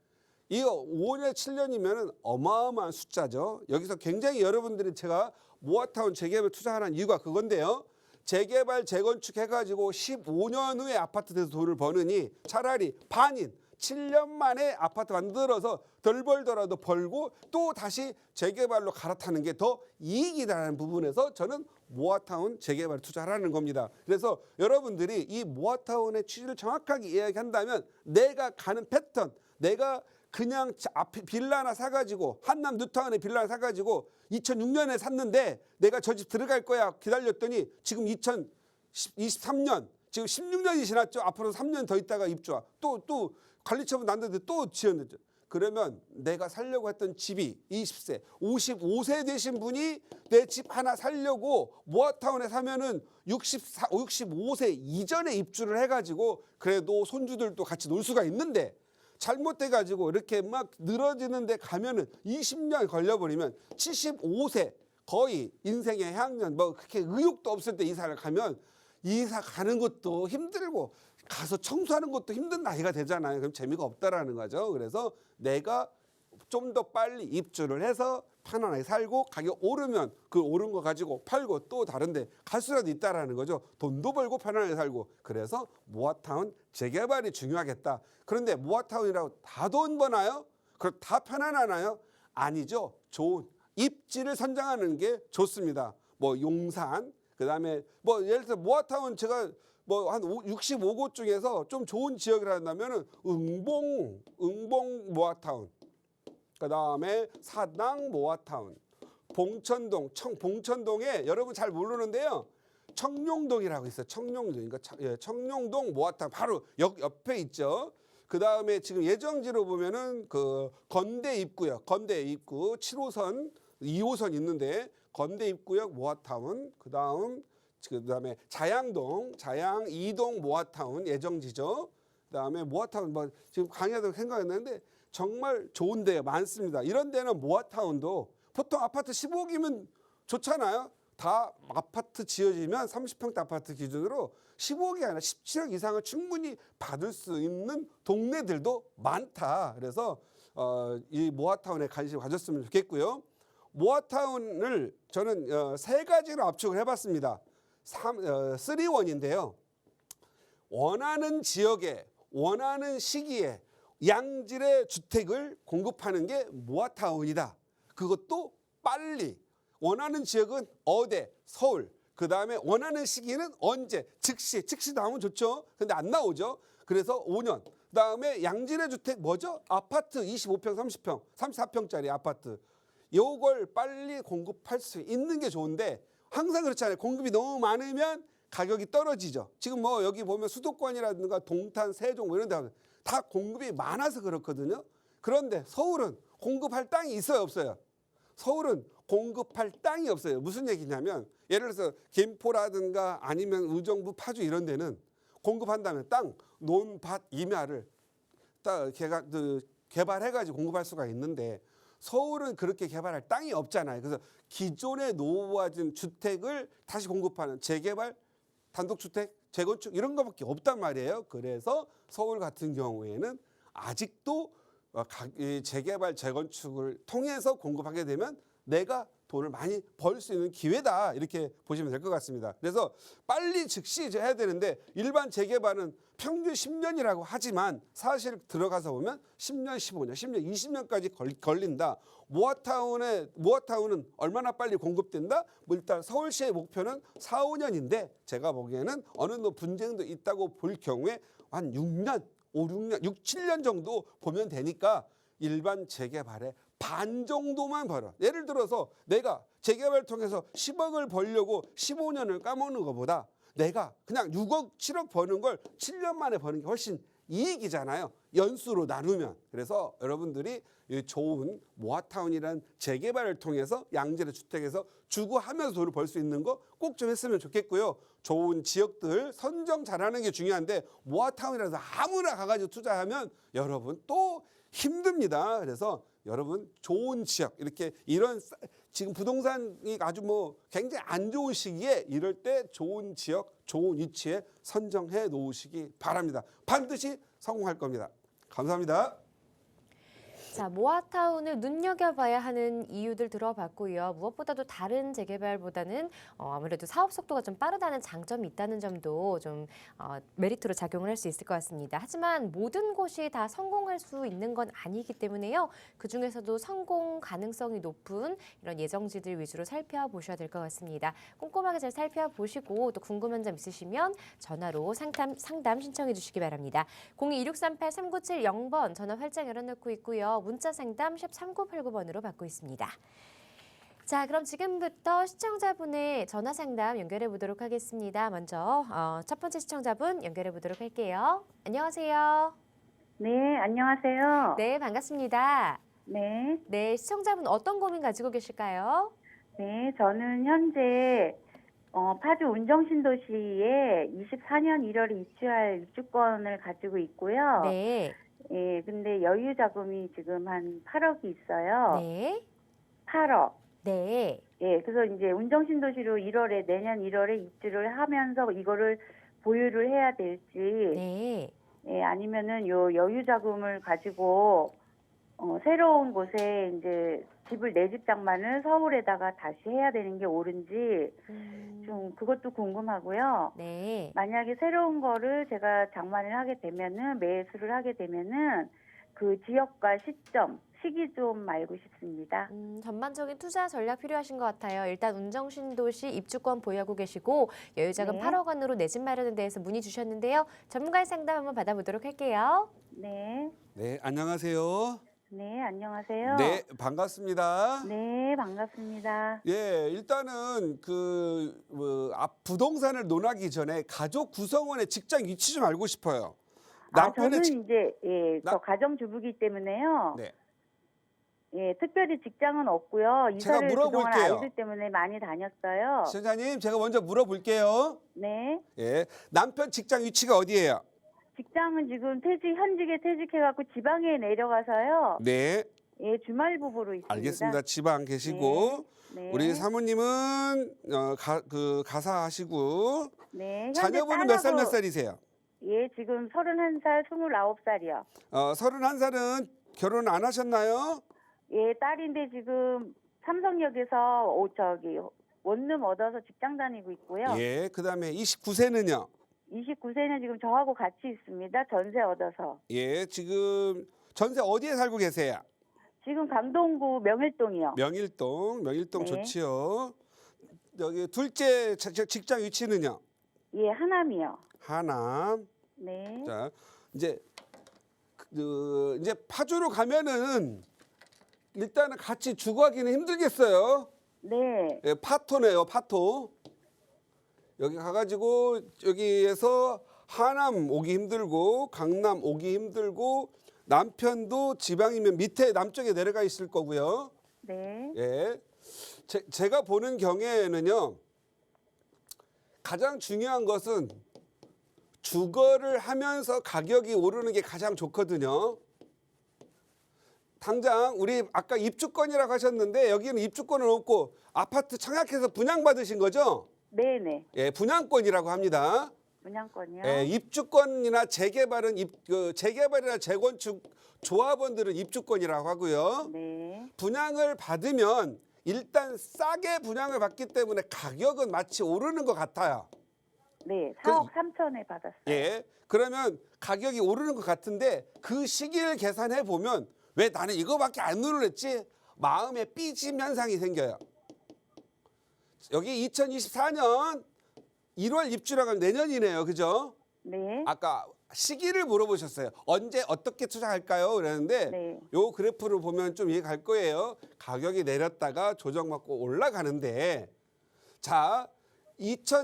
이거 5년, 7년이면 어마어마한 숫자죠. 여기서 굉장히 여러분들이 제가 모아타운 재개발 투자하는 이유가 그건데요. 재개발, 재건축 해가지고 15년 후에 아파트 돼서 돈을 버느니 차라리 반인 7년 만에 아파트 만들어서 덜 벌더라도 벌고 또 다시 재개발로 갈아타는 게 더 이익이라는 부분에서 저는 모아타운 재개발 투자하라는 겁니다. 그래서 여러분들이 이 모아타운의 취지를 정확하게 이야기한다면 내가 가는 패턴, 내가 그냥 앞에 빌라 하나 사가지고 한남 뉴타운에 빌라 하나 사가지고 2006년에 샀는데 내가 저 집 들어갈 거야 기다렸더니 지금 2023년 지금 16년이 지났죠. 앞으로 3년 더 있다가 입주와 또 관리처분 났는데 또 지었는데 그러면 내가 살려고 했던 집이 20세, 55세 되신 분이 내 집 하나 살려고 모아타운에 사면은 65세 이전에 입주를 해가지고 그래도 손주들도 같이 놀 수가 있는데 잘못돼가지고 이렇게 막 늘어지는데 가면은 20년 걸려버리면 75세 거의 인생의 해학년 뭐 그렇게 의욕도 없을 때 이사를 가면 이사 가는 것도 힘들고 가서 청소하는 것도 힘든 나이가 되잖아요. 그럼 재미가 없다라는 거죠. 그래서 내가 좀 더 빨리 입주를 해서 편안하게 살고 가격 오르면 그 오른 거 가지고 팔고 또 다른데 갈 수라도 있다라는 거죠. 돈도 벌고 편안하게 살고. 그래서 모아타운 재개발이 중요하겠다. 그런데 모아타운이라고 다 돈 버나요? 그럼 다 편안하나요? 아니죠. 좋은 입지를 선정하는 게 좋습니다. 뭐 용산 그다음에 뭐 예를 들어 모아타운 제가 뭐 한 65곳 중에서 좀 좋은 지역을 한다면은 응봉 모아타운, 그다음에 사당 모아타운, 봉천동 봉천동에 여러분 잘 모르는데요. 청룡동이라고 있어요. 청룡동, 그러니까 청룡동 모아타운 바로 옆에 있죠. 그다음에 지금 예정지로 보면은 그 건대 입구역, 건대 입구 7호선, 2호선 있는데 건대 입구역 모아타운, 그다음에 자양동, 자양 2동 모아타운 예정지죠. 그다음에 모아타운 뭐 지금 강의하다가 생각했는데 정말 좋은 데가 많습니다. 이런 데는 모아타운도 보통 아파트 15억이면 좋잖아요. 다 아파트 지어지면 30평대 아파트 기준으로 15억이 아니라 17억 이상을 충분히 받을 수 있는 동네들도 많다. 그래서 이 모아타운에 관심 가졌으면 좋겠고요. 모아타운을 저는 세 가지로 압축을 해봤습니다. 3원인데요. 원하는 지역에 원하는 시기에 양질의 주택을 공급하는 게 모아타운이다. 그것도 빨리. 원하는 지역은 어디? 서울. 그다음에 원하는 시기는 언제? 즉시 나오면 좋죠. 근데 안 나오죠. 그래서 5년. 그다음에 양질의 주택 뭐죠? 아파트 25평, 30평, 34평짜리 아파트. 요걸 빨리 공급할 수 있는 게 좋은데 항상 그렇잖아요. 공급이 너무 많으면 가격이 떨어지죠. 지금 뭐 여기 보면 수도권이라든가 동탄, 세종 뭐 이런 데 다 공급이 많아서 그렇거든요. 그런데 서울은 공급할 땅이 있어요, 없어요? 서울은 공급할 땅이 없어요. 무슨 얘기냐면 예를 들어서 김포라든가 아니면 의정부, 파주 이런 데는 공급한다면 땅, 논밭, 임야를 딱 개발해가지고 공급할 수가 있는데 서울은 그렇게 개발할 땅이 없잖아요. 그래서 기존에 노후화된 주택을 다시 공급하는 재개발, 단독주택, 재건축 이런 거밖에 없단 말이에요. 그래서 서울 같은 경우에는 아직도 재개발, 재건축을 통해서 공급하게 되면 내가 돈을 많이 벌 수 있는 기회다 이렇게 보시면 될 것 같습니다. 그래서 빨리 즉시 이제 해야 되는데 일반 재개발은 평균 10년이라고 하지만 사실 들어가서 보면 10년, 15년, 10년, 20년까지 걸린다. 모아타운은 얼마나 빨리 공급된다? 뭐 일단 서울시의 목표는 4, 5년인데 제가 보기에는 어느 정도 분쟁도 있다고 볼 경우에 한 6년, 5, 6년, 6, 7년 정도 보면 되니까 일반 재개발의 반 정도만 벌어. 예를 들어서 내가 재개발 통해서 10억을 벌려고 15년을 까먹는 것보다 내가 그냥 6억, 7억 버는 걸 7년 만에 버는 게 훨씬 이익이잖아요. 연수로 나누면. 그래서 여러분들이 이 좋은 모아타운이라는 재개발을 통해서 양질의 주택에서 주거하면서 돈을 벌 수 있는 거 꼭 좀 했으면 좋겠고요. 좋은 지역들 선정 잘하는 게 중요한데 모아타운이라서 아무나 가가지고 투자하면 여러분 또 힘듭니다. 그래서 여러분 좋은 지역 이렇게 이런 지금 부동산이 아주 뭐 굉장히 안 좋은 시기에 이럴 때 좋은 지역, 좋은 위치에 선정해 놓으시기 바랍니다. 반드시 성공할 겁니다. 감사합니다. 자, 모아타운을 눈여겨봐야 하는 이유들 들어봤고요. 무엇보다도 다른 재개발보다는 아무래도 사업 속도가 좀 빠르다는 장점이 있다는 점도 좀 메리트로 작용을 할 수 있을 것 같습니다. 하지만 모든 곳이 다 성공할 수 있는 건 아니기 때문에요. 그중에서도 성공 가능성이 높은 이런 예정지들 위주로 살펴보셔야 될 것 같습니다. 꼼꼼하게 잘 살펴보시고 또 궁금한 점 있으시면 전화로 상담 신청해 주시기 바랍니다. 02-2638-3970번 전화 활짝 열어놓고 있고요. 문자 상담 샵 3989번으로 받고 있습니다. 자, 그럼 지금부터 시청자분의 전화 상담 연결해 보도록 하겠습니다. 먼저 첫 번째 시청자분 연결해 보도록 할게요. 안녕하세요. 네, 안녕하세요. 네, 반갑습니다. 네, 네, 시청자분 어떤 고민 가지고 계실까요? 네, 저는 현재 파주 운정신도시에 24년 1월에 입주할 입주권을 가지고 있고요. 네. 예, 근데 여유 자금이 지금 한 8억이 있어요. 네. 8억. 네. 예, 그래서 이제 운정신도시로 내년 1월에 입주를 하면서 이거를 보유를 해야 될지, 네. 예, 아니면은 요 여유 자금을 가지고 새로운 곳에 이제 집을 내 집장만을 서울에다가 다시 해야 되는 게 옳은지 좀 그것도 궁금하고요. 네. 만약에 새로운 거를 제가 장만을 하게 되면은 매수를 하게 되면은 그 지역과 시기 좀 알고 싶습니다. 전반적인 투자 전략 필요하신 것 같아요. 일단 운정신도시 입주권 보유하고 계시고 여유자금 네. 8억 원으로 내 집 마련에 대해서 문의 주셨는데요. 전문가의 상담 한번 받아보도록 할게요. 네, 네, 안녕하세요. 네, 안녕하세요. 네, 반갑습니다. 네, 반갑습니다. 예, 일단은 앞 부동산을 논하기 전에 가족 구성원의 직장 위치 좀 알고 싶어요. 저는 이제 저 가정주부기 때문에요. 네. 예, 특별히 직장은 없고요. 제가 이사를 그동안 물어볼게요. 아이들 때문에 많이 다녔어요. 시청자님, 제가 먼저 물어볼게요. 네. 예, 남편 직장 위치가 어디예요? 직장은 지금 현직에 퇴직해갖고 지방에 내려가서요. 네, 예, 주말 부부로 있습니다. 알겠습니다. 지방 계시고 네. 우리 사모님은 가사하시고 네. 현재 자녀분은 몇 딸하고- 살이세요? 예, 지금 31살, 29살이요. 31살은 결혼 안 하셨나요? 예, 딸인데 지금 삼성역에서 원룸 얻어서 직장 다니고 있고요. 예, 그다음에 29세는요? 29세는 지금 저하고 같이 있습니다. 전세 얻어서. 예, 지금 전세 어디에 살고 계세요? 지금 강동구 명일동이요. 명일동 네. 좋지요. 여기 둘째 직장 위치는요? 예, 하남이요. 하남. 네. 자, 이제 이제 파주로 가면은 일단은 같이 주거하기는 힘들겠어요. 네. 예, 파토네요, 파토. 여기 가가지고 여기에서 하남 오기 힘들고 강남 오기 힘들고 남편도 지방이면 밑에 남쪽에 내려가 있을 거고요. 네. 예, 제가 보는 경우에는요. 가장 중요한 것은 주거를 하면서 가격이 오르는 게 가장 좋거든요. 당장 우리 아까 입주권이라고 하셨는데 여기는 입주권은 없고 아파트 청약해서 분양받으신 거죠? 네네. 예, 분양권이라고 합니다. 분양권이요. 예, 입주권이나 재개발은 재개발이나 재건축 조합원들은 입주권이라고 하고요. 네. 분양을 받으면 일단 싸게 분양을 받기 때문에 가격은 마치 오르는 것 같아요. 네, 4억 3천에 받았어요. 예. 그러면 가격이 오르는 것 같은데 그 시기를 계산해 보면 왜 나는 이거밖에 안 누르랬지? 마음에 삐짐 현상이 생겨요. 여기 2024년 1월 입주라고 하면 내년이네요. 그죠? 네. 아까 시기를 물어보셨어요. 언제 어떻게 투자할까요? 그랬는데 네. 요 그래프를 보면 좀 이해 갈 거예요. 가격이 내렸다가 조정받고 올라가는데 자,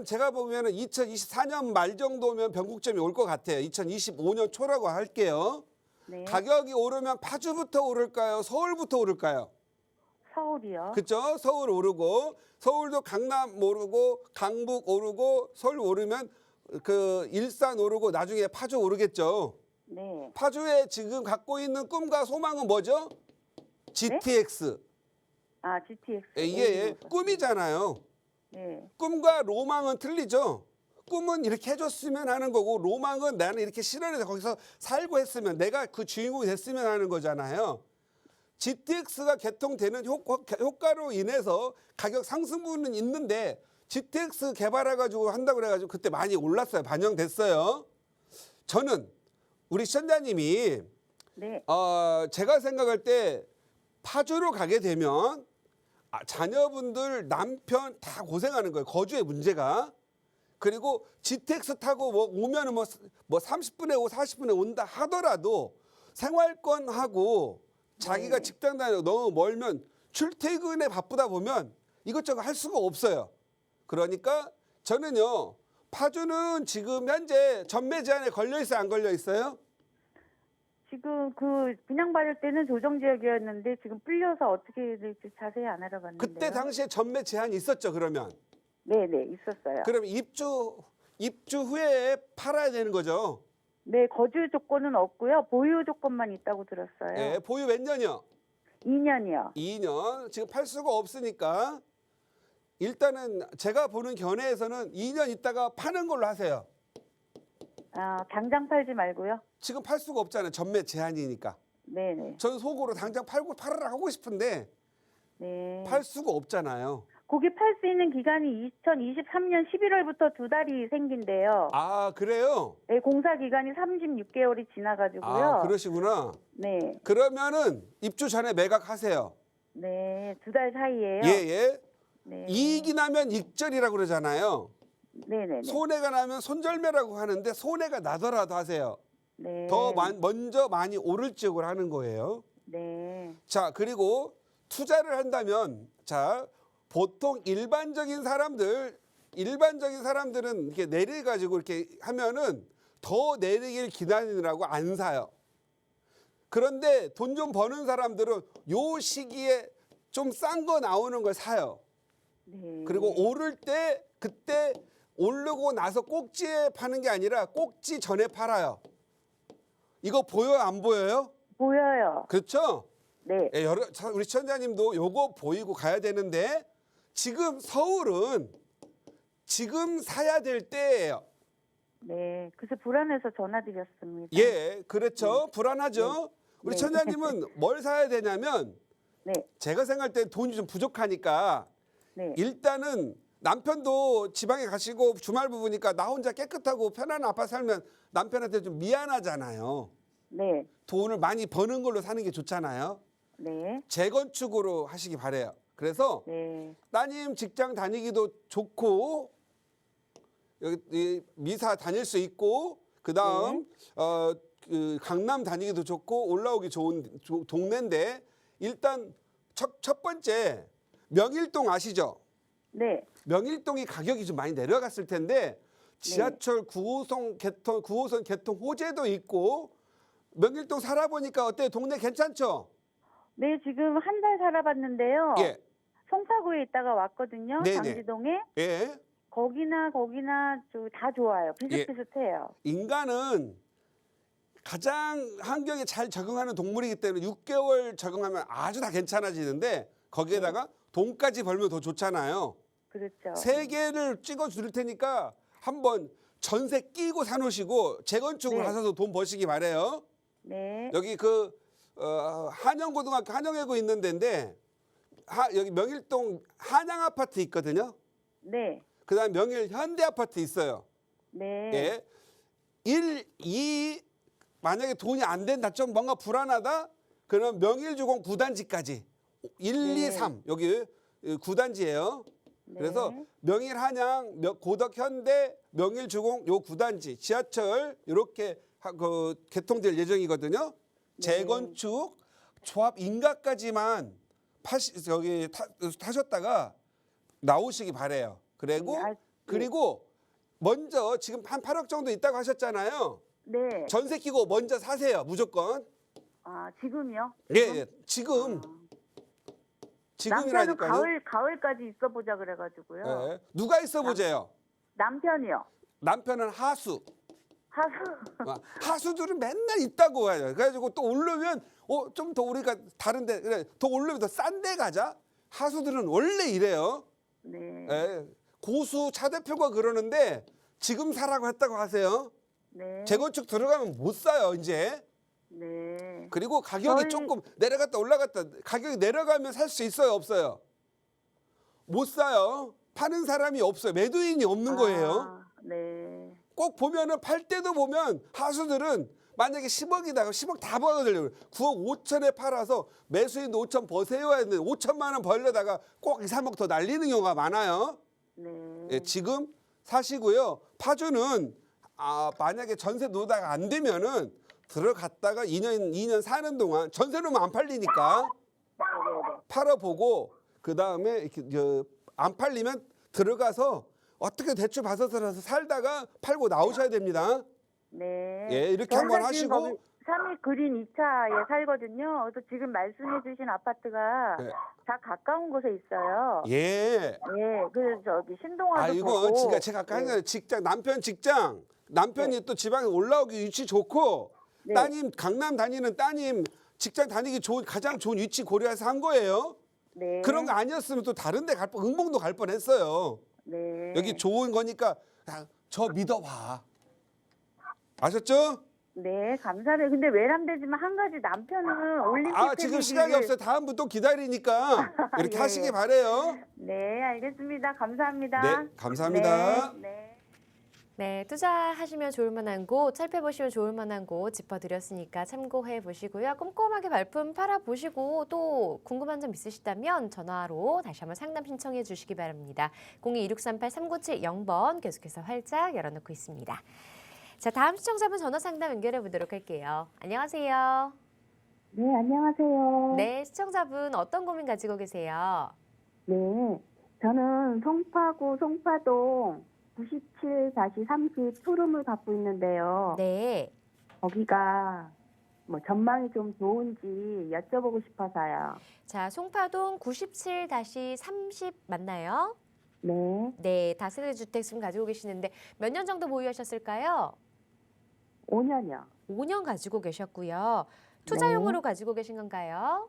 제가 보면은 2024년 말 정도면 변곡점이 올 것 같아요. 2025년 초라고 할게요. 네. 가격이 오르면 파주부터 오를까요? 서울부터 오를까요? 서울이요. 그렇죠? 서울 오르고 서울도 강남 오르고 강북 오르고 서울 오르면 그 일산 오르고 나중에 파주 오르겠죠. 네. 파주에 지금 갖고 있는 꿈과 소망은 뭐죠? GTX. 아, GTX. 이게 꿈이잖아요. 네. 꿈과 로망은 틀리죠. 꿈은 이렇게 해줬으면 하는 거고 로망은 나는 이렇게 실현해서 거기서 살고 했으면 내가 그 주인공이 됐으면 하는 거잖아요. GTX가 개통되는 효과로 인해서 가격 상승분은 있는데 GTX 개발해가지고 한다고 그래가지고 그때 많이 올랐어요. 반영됐어요. 저는 우리 시청자님이 네. 제가 생각할 때 파주로 가게 되면 자녀분들 남편 다 고생하는 거예요. 거주의 문제가. 그리고 GTX 타고 오면은 뭐 30분에 오고 40분에 온다 하더라도 생활권하고 자기가 네. 직장 다니고 너무 멀면 출퇴근에 바쁘다 보면 이것저것 할 수가 없어요. 그러니까 저는요. 파주는 지금 현재 전매 제한에 걸려 있어요? 안 걸려 있어요? 지금 그 분양받을 때는 조정지역이었는데 지금 풀려서 어떻게 될지 자세히 안 알아봤는데요. 그때 당시에 전매 제한이 있었죠. 그러면. 네네, 있었어요. 그럼 입주 후에 팔아야 되는 거죠. 네, 거주 조건은 없고요. 보유 조건만 있다고 들었어요. 예, 보유 몇 년이요? 2년이요. 2년. 지금 팔 수가 없으니까 일단은 제가 보는 견해에서는 2년 있다가 파는 걸로 하세요. 아, 당장 팔지 말고요. 지금 팔 수가 없잖아요. 전매 제한이니까. 네네. 전 속으로 당장 팔으라 하고 싶은데 네. 팔 수가 없잖아요. 거기 팔 수 있는 기간이 2023년 11월부터 2달이 생긴대요. 아, 그래요? 네, 공사 기간이 36개월이 지나가지고요. 아, 그러시구나. 네, 그러면은 입주 전에 매각하세요. 네, 2달 사이에요. 예, 예. 네. 이익이 나면 익절이라고 그러잖아요. 네네네. 손해가 나면 손절매라고 하는데 손해가 나더라도 하세요. 네. 더 먼저 많이 오를 지역을 하는 거예요. 네. 자, 그리고 투자를 한다면 자, 보통 일반적인 사람들은 이렇게 내려가지고 이렇게 하면은 더 내리길 기다리느라고 안 사요. 그런데 돈 좀 버는 사람들은 요 시기에 좀 싼 거 나오는 걸 사요. 네. 그리고 오를 때 그때 오르고 나서 꼭지에 파는 게 아니라 꼭지 전에 팔아요. 이거 보여요? 안 보여요? 보여요. 그렇죠? 네. 예, 우리 시청자님도 요거 보이고 가야 되는데 지금 서울은 지금 사야 될 때예요. 네. 그래서 불안해서 전화드렸습니다. 예, 그렇죠. 불안하죠. 우리 네. 시청자님은 뭘 사야 되냐면 네. 제가 생각할 때 돈이 좀 부족하니까 네. 일단은 남편도 지방에 가시고 주말 부부니까 나 혼자 깨끗하고 편안한 아파트 살면 남편한테 좀 미안하잖아요. 네. 돈을 많이 버는 걸로 사는 게 좋잖아요. 네. 재건축으로 하시기 바래요. 그래서 네. 따님 직장 다니기도 좋고 여기 미사 다닐 수 있고 그다음 그 강남 다니기도 좋고 올라오기 좋은 동네인데 일단 첫 번째 명일동 아시죠? 네. 명일동이 가격이 좀 많이 내려갔을 텐데 지하철 9호선 개통 호재도 있고 명일동 살아보니까 어때요? 동네 괜찮죠? 네, 지금 한 달 살아봤는데요. 예. 송파구에 있다가 왔거든요. 네네. 당지동에. 예. 거기나 다 좋아요. 예. 비슷비슷해요. 인간은 가장 환경에 잘 적응하는 동물이기 때문에 6개월 적응하면 아주 다 괜찮아지는데 거기에다가 돈까지 벌면 더 좋잖아요. 그렇죠. 3개를 찍어 줄 테니까 한번 전세 끼고 사놓으시고 재건축을 네. 하셔서 돈 버시기 바래요. 네. 여기 한영고등학교 한영외고 있는 데인데 여기 명일동 한양 아파트 있거든요. 네. 그다음 명일 현대 아파트 있어요. 네. 예. 1, 2 만약에 돈이 안 된다, 좀 뭔가 불안하다. 그럼 명일주공 9단지까지 1, 네. 2, 3 여기 9단지예요. 네. 그래서 명일 한양, 고덕 현대, 명일주공 요 9단지 지하철 이렇게 개통될 예정이거든요. 네. 재건축, 조합 인가까지만 타셨다가 나오시기 바래요. 그리고 네. 그리고 먼저 지금 한 8억 정도 있다고 하셨잖아요. 네. 전세 끼고 먼저 사세요. 무조건. 아, 지금요? 예, 예. 지금. 남편은 지금이라니까요. 가을까지 있어 보자 그래가지고요. 예. 누가 있어 보세요? 남편이요. 남편은 하수. 하수. 하수들은 맨날 있다고 해요. 그래가지고 또 오르면 좀 더 우리가 다른데 그래 더 오르면 더 싼 데 가자. 하수들은 원래 이래요. 네. 예. 고수 차 대표가 그러는데 지금 사라고 했다고 하세요. 네. 재건축 들어가면 못 사요 이제. 네. 그리고 가격이 조금 내려갔다 올라갔다 가격이 내려가면 살 수 있어요 없어요? 못 사요. 파는 사람이 없어요. 매도인이 없는 거예요. 아, 네. 꼭 보면은 팔 때도 보면 하수들은 만약에 10억이다. 10억 다 벌어들려고 9억 5천에 팔아서 매수인도 5천 버세요 했는데 5천만 원 벌려다가 꼭 2, 3억 더 날리는 경우가 많아요. 네. 예, 지금 사시고요. 파주는 만약에 전세 놓다가 안 되면은 들어갔다가 2년 사는 동안 전세 놓으면 안 팔리니까 팔아보고 그 다음에 이렇게 안 팔리면 들어가서 어떻게 대출 받아서라서 살다가 팔고 나오셔야 됩니다. 네. 예, 이렇게 한번 하시고. 3위 그린 2차에 살거든요. 그래서 지금 말씀해주신 아파트가 네. 다 가까운 곳에 있어요. 예. 네. 그래서 저기 신동아도 이거 보고. 제가 아까 네. 했잖아요. 남편이 또 지방에 올라오기 위치 좋고 네. 따님 강남 다니는 따님 직장 다니기 가장 좋은 위치 고려해서 한 거예요. 네. 그런 거 아니었으면 또 다른 데 응봉도 갈 뻔했어요. 네. 여기 좋은 거니까 저 믿어봐. 아셨죠? 네, 감사해요. 근데 외람되지만 한 가지 남편은 올림픽 지금 패키지를- 시간이 없어요. 다음부터 또 기다리니까 이렇게 예. 하시기 바래요. 네, 알겠습니다. 감사합니다. 네, 감사합니다. 네, 네. 네, 투자하시면 좋을 만한 곳, 살펴보시면 좋을 만한 곳 짚어드렸으니까 참고해 보시고요. 꼼꼼하게 발품 팔아보시고 또 궁금한 점 있으시다면 전화로 다시 한번 상담 신청해 주시기 바랍니다. 02-2638-3970번 계속해서 활짝 열어놓고 있습니다. 자, 다음 시청자분 전화 상담 연결해 보도록 할게요. 안녕하세요. 네, 안녕하세요. 네, 시청자분 어떤 고민 가지고 계세요? 네, 저는 송파구 송파동 97-30 투룸을 갖고 있는데요. 네. 거기가 뭐 전망이 좀 좋은지 여쭤보고 싶어서요. 자, 송파동 97-30 맞나요? 네, 네, 다세대 주택 지금 가지고 계시는데 몇 년 정도 보유하셨을까요? 5년이요. 5년 가지고 계셨고요. 투자용으로 가지고 계신 건가요?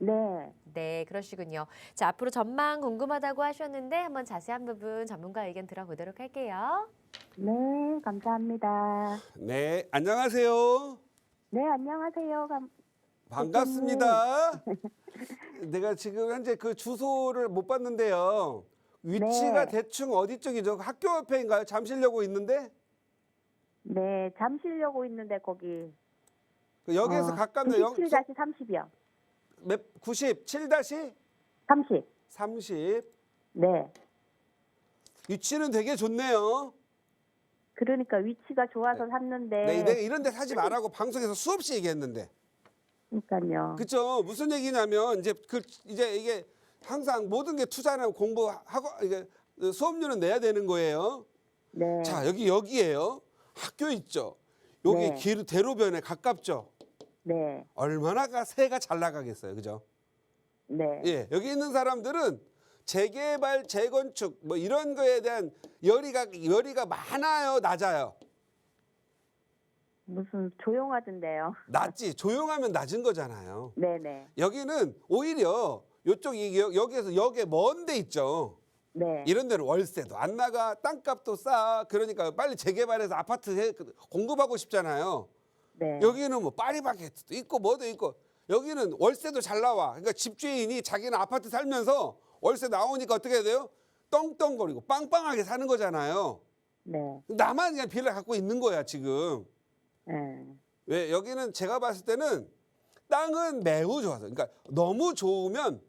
네, 네, 그러시군요. 자, 앞으로 전망 궁금하다고 하셨는데 한번 자세한 부분 전문가 의견 들어보도록 할게요. 네, 감사합니다. 네, 안녕하세요. 네, 안녕하세요. 반갑습니다. 내가 지금 현재 그 주소를 못 봤는데요. 위치가 네. 대충 어디 쪽이죠? 학교 옆에인가요? 잠실려고 있는데 네, 잠실려고 있는데 거기 여기에서 가깝네요. 97-30이요. 97-30. 30. 네, 위치는 되게 좋네요. 그러니까 위치가 좋아서 샀는데. 네, 내가 이런 데 사지 말라고 방송에서 수없이 얘기했는데. 그러니까요. 그렇죠. 무슨 얘기냐면 이제 이게 항상 모든 게 투자나 공부하고 이게 수업료는 내야 되는 거예요. 네. 자, 여기에요. 학교 있죠. 여기 네. 대로변에 가깝죠. 네. 얼마나 새가 잘 나가겠어요. 그죠? 네. 예. 여기 있는 사람들은 재개발, 재건축 뭐 이런 거에 대한 열의가 많아요, 낮아요? 무슨 조용하던데요. 낮지. 조용하면 낮은 거잖아요. 네네. 여기는 오히려 여기에서 역에 먼 데 있죠. 네. 이런 데는 월세도 안 나가, 땅값도 싸. 그러니까 빨리 재개발해서 아파트 공급하고 싶잖아요. 네. 여기는 뭐 파리바게트도 있고 뭐도 있고 여기는 월세도 잘 나와. 그러니까 집주인이 자기는 아파트 살면서 월세 나오니까 어떻게 돼요? 떵떵거리고 빵빵하게 사는 거잖아요. 네. 나만 그냥 빌라 갖고 있는 거야 지금. 네. 왜 여기는 제가 봤을 때는 땅은 매우 좋아서, 그러니까 너무 좋으면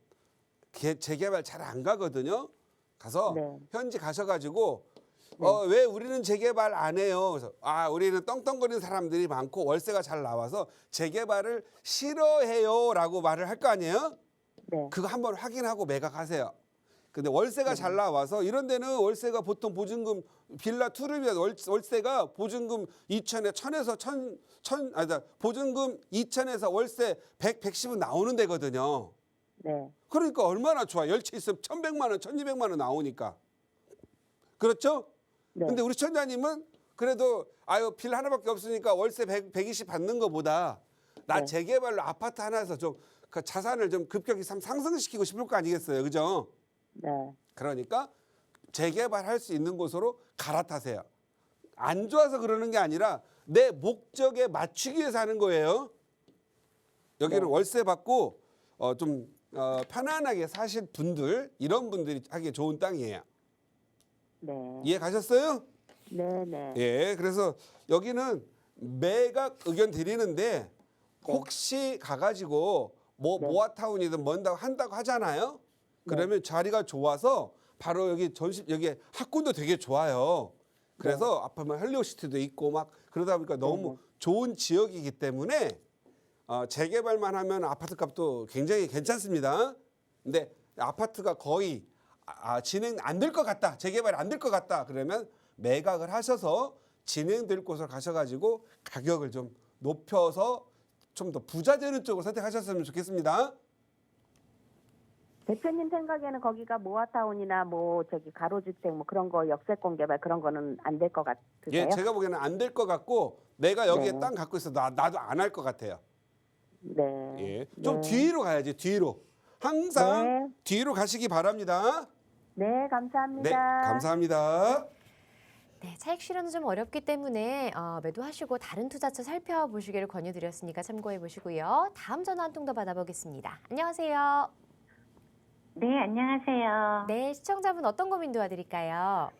재개발 잘 안 가거든요. 가서 네. 현지 가셔가지고 왜 우리는 재개발 안 해요? 그래서 우리는 떵떵거리는 사람들이 많고 월세가 잘 나와서 재개발을 싫어해요라고 말을 할 거 아니에요? 네. 그거 한번 확인하고 매각하세요. 근데 월세가 잘 나와서 이런 데는 월세가 보통 보증금 빌라 투룸이야 월세가 보증금 2천에 1,000에서 1,000 보증금 2천에서 월세 100, 110은 나오는 데거든요. 네. 그러니까 얼마나 좋아. 열채 있으면 1,100만 원, 1,200만 원 나오니까. 그렇죠? 네. 근데 우리 천자님은 그래도 빌라 하나밖에 없으니까 월세 120 받는 것보다 나 네. 재개발로 아파트 하나에서 좀 그 자산을 좀 급격히 상승시키고 싶을 거 아니겠어요. 그죠? 네. 그러니까 재개발할 수 있는 곳으로 갈아타세요. 안 좋아서 그러는 게 아니라 내 목적에 맞추기 위해서 하는 거예요. 여기는 네. 월세 받고 편안하게 사실 분들, 이런 분들이 하기 좋은 땅이에요. 네. 이해 가셨어요? 네. 네. 예, 그래서 여기는 매각 의견 드리는데 혹시 가가지고 네. 모아타운이든 뭔다고 한다고 하잖아요. 그러면 자리가 좋아서 바로 여기 여기 학군도 되게 좋아요. 그래서 앞에 헬리오시티도 있고 막 그러다 보니까 너무 좋은 지역이기 때문에 재개발만 하면 아파트 값도 굉장히 괜찮습니다. 근데 아파트가 거의 진행 안 될 것 같다. 재개발 안 될 것 같다. 그러면 매각을 하셔서 진행될 곳으로 가셔가지고 가격을 좀 높여서 좀 더 부자 되는 쪽을 선택하셨으면 좋겠습니다. 대표님 생각에는 거기가 모아타운이나 가로주택 그런 거 역세권 개발 그런 거는 안 될 것 같으세요? 예, 제가 보기에는 안 될 것 같고 내가 여기에 네. 땅 갖고 있어 나도 안 할 것 같아요. 네. 예, 좀 네. 뒤로 가야지. 뒤로 항상 네. 뒤로 가시기 바랍니다. 네, 감사합니다. 네, 감사합니다. 네, 차익 실현은 좀 어렵기 때문에 매도하시고 다른 투자처 살펴보시기를 권유드렸으니까 참고해 보시고요. 다음 전화 한 통 더 받아보겠습니다. 안녕하세요. 네, 안녕하세요. 네, 시청자분 어떤 고민 도와드릴까요?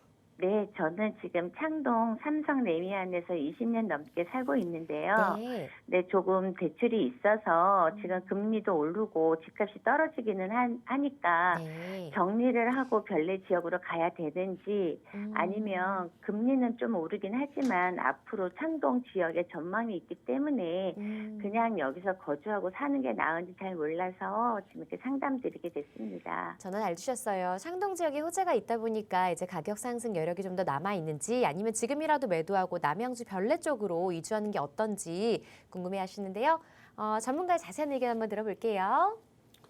네, 저는 지금 창동 삼성 레미안에서 20년 넘게 살고 있는데요. 네. 네, 조금 대출이 있어서 지금 금리도 오르고 집값이 떨어지기는 하니까 네. 정리를 하고 별내 지역으로 가야 되는지 아니면 금리는 좀 오르긴 하지만 앞으로 창동 지역에 전망이 있기 때문에 그냥 여기서 거주하고 사는 게 나은지 잘 몰라서 지금 이렇게 상담드리게 됐습니다. 전화 잘 주셨어요. 창동 지역에 호재가 있다 보니까 이제 가격 상승 여력이 좀 더 남아 있는지 아니면 지금이라도 매도하고 남양주 별내 쪽으로 이주하는 게 어떤지 궁금해하시는데요. 전문가의 자세한 의견 한번 들어볼게요.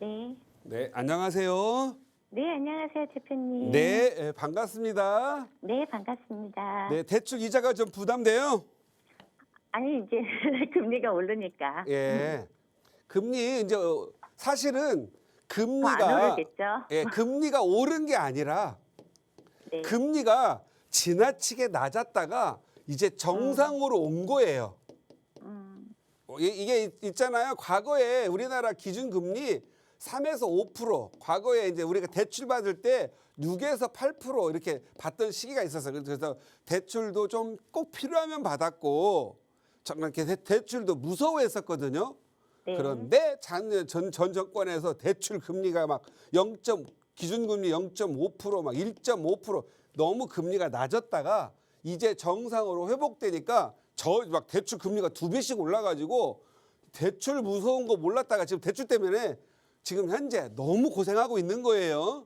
네. 네, 안녕하세요. 네, 안녕하세요, 대표님. 네, 반갑습니다. 네, 반갑습니다. 네, 대출 이자가 좀 부담돼요. 아니, 이제 금리가 오르니까 예, 금리 이제 사실은 더 안 금리가 오르겠죠? 금리가 오른 게 아니라 네. 금리가 지나치게 낮았다가 이제 정상으로 온 거예요. 이게 있잖아요. 과거에 우리나라 기준금리 3에서 5%, 과거에 이제 우리가 대출 받을 때 6에서 8% 이렇게 받던 시기가 있었어요. 그래서 대출도 좀 꼭 필요하면 받았고, 정말 이렇게 대출도 무서워했었거든요. 네. 그런데 전 정권에서 대출 금리가 막 기준금리 0.5%, 막 1.5% 너무 금리가 낮았다가 이제 정상으로 회복되니까 막 대출 금리가 2배씩 올라가지고 대출 무서운 거 몰랐다가 지금 대출 때문에 지금 현재 너무 고생하고 있는 거예요.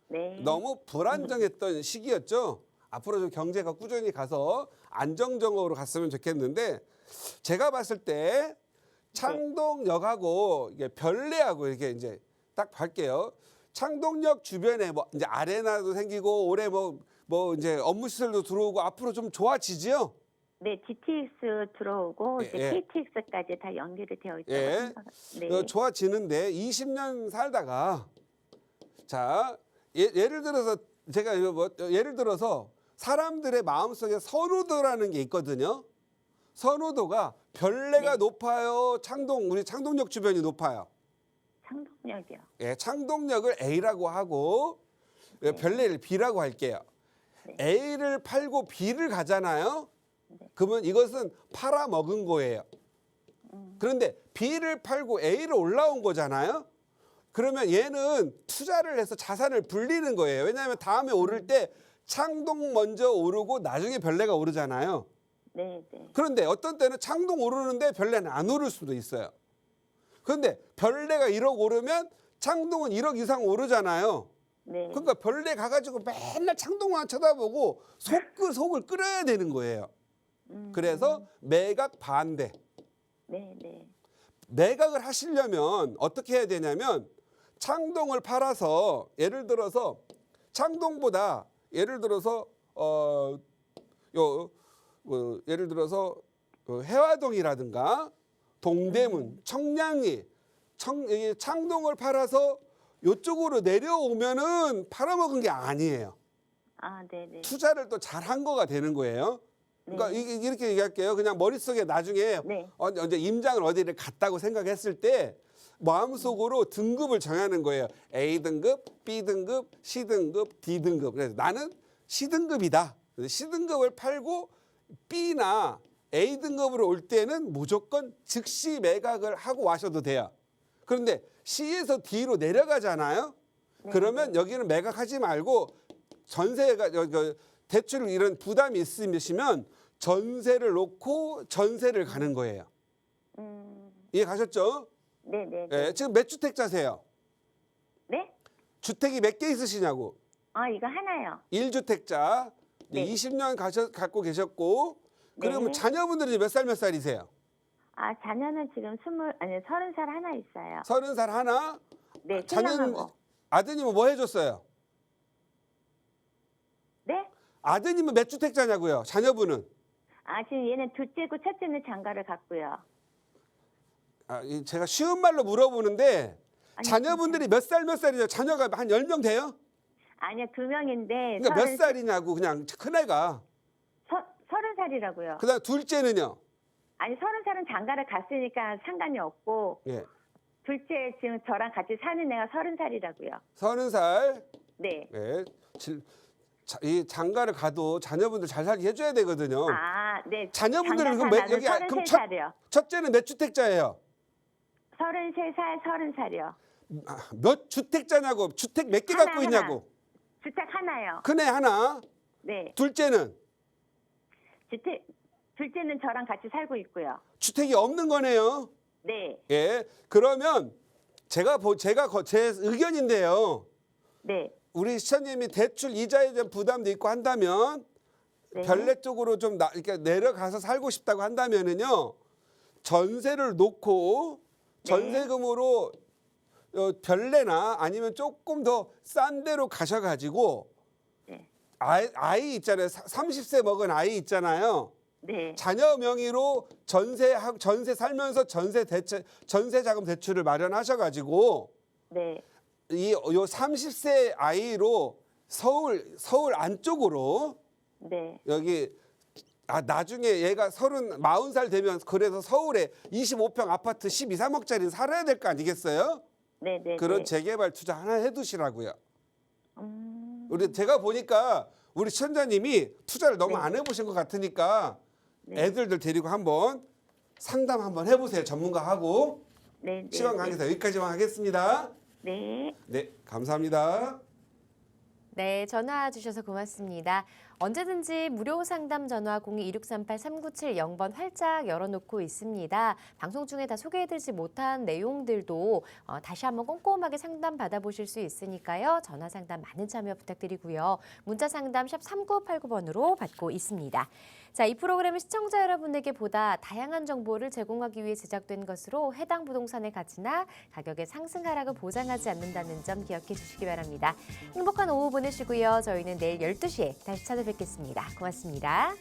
네. 너무 불안정했던 시기였죠. 앞으로 좀 경제가 꾸준히 가서 안정적으로 갔으면 좋겠는데 제가 봤을 때 창동역하고 이게 별내하고 이렇게 이제 딱 볼게요. 창동역 주변에 이제 아레나도 생기고 올해 이제 업무 시설도 들어오고 앞으로 좀 좋아지지요. 네, GTX 들어오고 이제 예. KTX까지 다 연결이 되어 있다고 예. 네. 좋아지는데 20년 살다가 자 예를 들어서 제가 예를 들어서 사람들의 마음속에 선호도라는 게 있거든요. 선호도가 별내가 네. 높아요? 우리 창동역 주변이 높아요? 창동역이요. 예, 창동역을 A라고 하고 네. 별내를 B라고 할게요. 네. A를 팔고 B를 가잖아요. 네. 그러면 이것은 팔아먹은 거예요. 그런데 B를 팔고 A로 올라온 거잖아요. 그러면 얘는 투자를 해서 자산을 불리는 거예요. 왜냐하면 다음에 오를 때 창동 먼저 오르고 나중에 별내가 오르잖아요. 네, 네. 그런데 어떤 때는 창동 오르는데 별내는 안 오를 수도 있어요. 그런데 별내가 1억 오르면 창동은 1억 이상 오르잖아요. 네. 그러니까 별내 가가지고 맨날 창동만 쳐다보고 속을 끓여야 되는 거예요. 그래서 매각 반대. 네, 네. 매각을 하시려면 어떻게 해야 되냐면 창동을 팔아서 예를 들어서 창동보다 예를 들어서 예를 들어서 해화동이라든가 동대문, 청량리, 이 창동을 팔아서 이쪽으로 내려오면은 팔아먹은 게 아니에요. 아, 네, 네. 투자를 또 잘한 거가 되는 거예요. 그러니까 네. 이렇게 얘기할게요. 그냥 머릿속에 나중에 네. 언제 임장을 어디를 갔다고 생각했을 때 마음속으로 등급을 정하는 거예요. A등급, B등급, C등급, D등급. 그래서 나는 C등급이다. C등급을 팔고 B나 A등급으로 올 때는 무조건 즉시 매각을 하고 와셔도 돼요. 그런데 C에서 D로 내려가잖아요. 그러면 여기는 매각하지 말고 전세가 대출 이런 부담이 있으시면 전세를 놓고 전세를 가는 거예요. 이해 가셨죠? 네, 네. 예, 지금 몇 주택자세요? 네? 주택이 몇 개 있으시냐고. 아, 이거 하나요. 1주택자. 네. 20년 갖고 계셨고 그러면 네. 자녀분들이 몇 살이세요? 아, 자녀는 지금 30살 하나 있어요. 30살 하나. 네, 자녀는 신랑하고. 아드님은 뭐 해줬어요? 네? 아드님은 몇 주택자냐고요? 자녀분은? 아, 지금 얘는 둘째고 첫째는 장가를 갔고요. 제가 쉬운 말로 물어보는데 아니, 자녀분들이 몇 살이죠? 자녀가 한 10명 돼요? 아니요, 2명인데. 그러니까 몇 살이냐고 그냥 큰애가. 30살이라고요. 그다음 둘째는요? 아니, 30살은 장가를 갔으니까 상관이 없고, 예. 둘째 지금 저랑 같이 사는 애가 30살이라고요. 30살. 네. 예. 이 장가를 가도 자녀분들 잘 살게 해줘야 되거든요. 아, 네. 자녀분들은 그럼 장가 여기 가는 그럼 33살이요. 첫째는 몇 주택자예요? 33살, 30살이요. 몇 주택자냐고? 주택 몇 개 하나, 갖고 있냐고? 주택 하나요. 큰애 하나. 네. 둘째는 둘째는 저랑 같이 살고 있고요. 주택이 없는 거네요. 네. 예. 그러면 제 의견인데요. 네. 우리 시청님이 대출 이자에 대한 부담도 있고 한다면 네. 별내 쪽으로 좀 이렇게 내려가서 살고 싶다고 한다면은요. 전세를 놓고 전세금으로 별내나 아니면 조금 더 싼 데로 가셔가지고 네. 아이 있잖아요. 30세 먹은 아이 있잖아요. 네. 자녀 명의로 전세 살면서 전세 자금 대출을 마련하셔가지고 네. 요 30세 아이로 서울 안쪽으로 네. 여기 나중에 얘가 40살 되면 그래서 서울에 25평 아파트 12, 3억짜리 살아야 될 거 아니겠어요? 네. 네. 그런 네. 재개발 투자 하나 해두시라고요. 음, 제가 보니까 우리 시청자님이 투자를 너무 네. 안 해보신 것 같으니까 네. 애들들 데리고 한번 상담 한번 해보세요. 전문가하고. 네. 네. 시간 관계상 여기까지만 하겠습니다. 네. 네, 감사합니다. 네, 전화 주셔서 고맙습니다. 언제든지 무료 상담 전화 02-2638-3970번 활짝 열어놓고 있습니다. 방송 중에 다 소개해드리지 못한 내용들도 다시 한번 꼼꼼하게 상담 받아보실 수 있으니까요. 전화 상담 많은 참여 부탁드리고요. 문자 상담 샵 3989번으로 받고 있습니다. 자, 이 프로그램은 시청자 여러분에게 보다 다양한 정보를 제공하기 위해 제작된 것으로 해당 부동산의 가치나 가격의 상승 하락을 보장하지 않는다는 점 기억해 주시기 바랍니다. 행복한 오후 보내시고요. 저희는 내일 12시에 다시 찾아뵙겠습니다. 고맙습니다.